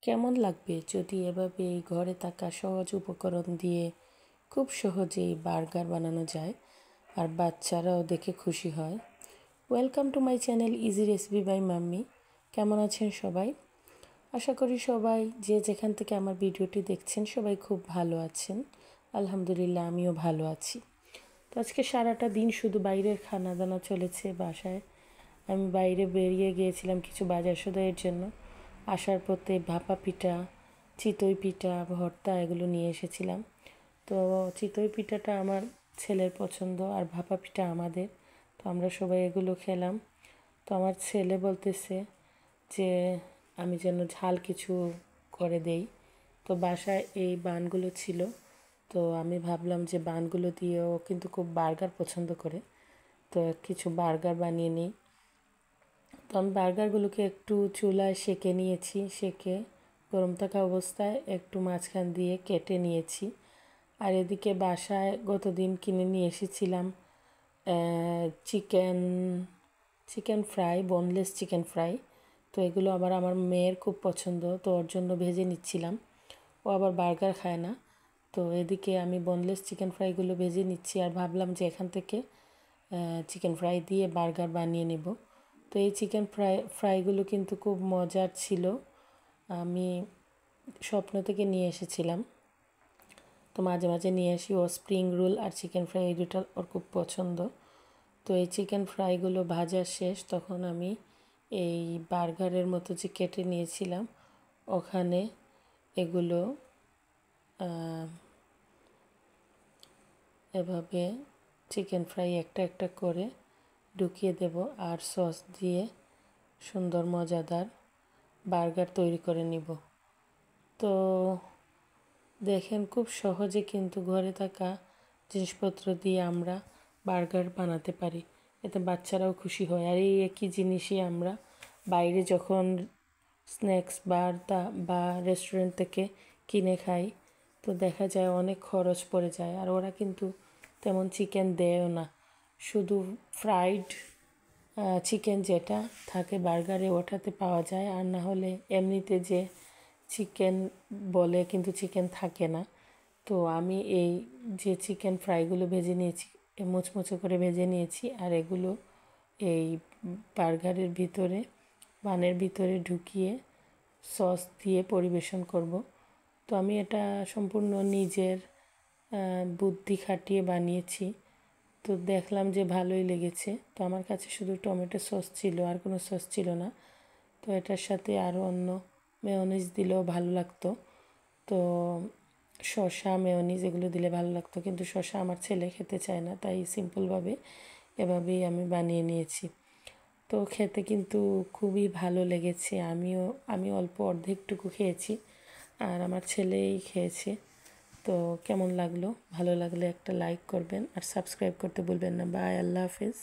কেমন লাগবে যদি এভাবে এই ঘরে থাকা সহজ উপকরণ দিয়ে খুব সহজেই বার্গার বানানো যায় আর বাচ্চারাও দেখে খুশি হয়। Welcome to my channel easy recipe by mummy. কেমন আছেন সবাই? আশা করি সবাই যে যেখান থেকে আমার ভিডিওটি দেখছেন সবাই খুব ভালো আছেন। আলহামদুলিল্লাহ, আমিও ভালো আছি। তো আজকে সারাটা দিন শুধু বাইরের খানা দানা চলেছে বাসায়। আমি বাইরে বেরিয়ে গিয়েছিলাম কিছু বাজার সদাইয়ের জন্য। আসার পথে ভাপা পিঠা, চিতই পিঠা, ভর্তা এগুলো নিয়ে এসেছিলাম। তো চিতই পিঠাটা আমার ছেলের পছন্দ আর ভাপা পিঠা আমাদের। তো আমরা সবাই এগুলো খেলাম। তো আমার ছেলে বলতেছে যে আমি যেন ঝাল কিছু করে দেই। তো বাসায় এই বানগুলো ছিল, তো আমি ভাবলাম যে বানগুলো দিয়েও কিন্তু খুব বার্গার পছন্দ করে, তো কিছু বার্গার বানিয়ে নিই। তো আমি বার্গারগুলোকে একটু চুলায় সেঁকে নিয়েছি, সেঁকে গরম থাকা অবস্থায় একটু মাঝখান দিয়ে কেটে নিয়েছি। আর এদিকে বাসায় গতদিন কিনে নিয়ে এসেছিলাম chicken fry, boneless chicken fry. তো এগুলো আবার আমার মেয়ের খুব পছন্দ, তো ওর জন্য ভেজে নিচ্ছিলাম। ও আবার বার্গার খায় না। তো এদিকে আমি বোনলেস চিকেন ফ্রাইগুলো ভেজে নিচ্ছি আর ভাবলাম যে এখান থেকে চিকেন ফ্রাই দিয়ে বার্গার বানিয়ে নেব। তো এই চিকেন ফ্রাইগুলো কিন্তু খুব মজার ছিল। আমি স্বপ্ন থেকে নিয়ে এসেছিলাম। তো মাঝে মাঝে নিয়ে আসি। ও স্প্রিং রোল আর চিকেন ফ্রাই এই দুটো ওর খুব পছন্দ। তো এই চিকেন ফ্রাইগুলো ভাজা শেষ, তখন আমি এই বার্গারের মতো যে কেটে নিয়েছিলাম ওখানে এগুলো এভাবে চিকেন ফ্রাই একটা একটা করে ঢুকিয়ে দেব আর সস দিয়ে সুন্দর মজাদার বার্গার তৈরি করে নিব। তো দেখেন, খুব সহজে কিন্তু ঘরে থাকা জিনিসপত্র দিয়ে আমরা বার্গার বানাতে পারি, এতে বাচ্চারাও খুশি হয়। আর এই একই জিনিসই আমরা বাইরে যখন স্ন্যাক্স বার বা রেস্টুরেন্ট থেকে কিনে খাই, তো দেখা যায় অনেক খরচ পড়ে যায়। আর ওরা কিন্তু তেমন চিকেন দেয়ও না, শুধু ফ্রাইড চিকেন যেটা থাকে বার্গারে ওটাতে পাওয়া যায়, আর না হলে এমনিতে যে চিকেন বলে কিন্তু চিকেন থাকে না। তো আমি এই যে চিকেন ফ্রাইগুলো ভেজে নিয়েছি, মুচমুচো করে ভেজে নিয়েছি, আর এগুলো এই বার্গারের ভিতরে, বানের ভিতরে ঢুকিয়ে সস দিয়ে পরিবেশন করব। তো আমি এটা সম্পূর্ণ নিজের বুদ্ধি খাটিয়ে বানিয়েছি। তো দেখলাম যে ভালোই লেগেছে। তো আমার কাছে শুধু টমেটো সস ছিল, আর কোনো সস ছিল না। তো এটার সাথে আরও অন্য মেয়োনিজ দিলেও ভালো লাগতো। তো শসা, মেয়োনিজ এগুলো দিলে ভালো লাগতো, কিন্তু শসা আমার ছেলে খেতে চায় না, তাই সিম্পলভাবে এভাবেই আমি বানিয়ে নিয়েছি। তো খেতে কিন্তু খুবই ভালো লেগেছে। আমি অল্প অর্ধেকটুকু খেয়েছি আর আমার ছেলেই খেয়েছে। তো কেমন লাগলো? ভালো লাগলে একটা লাইক করবেন আর সাবস্ক্রাইব করতে ভুলবেন না। বাই, আল্লাহ হাফেজ।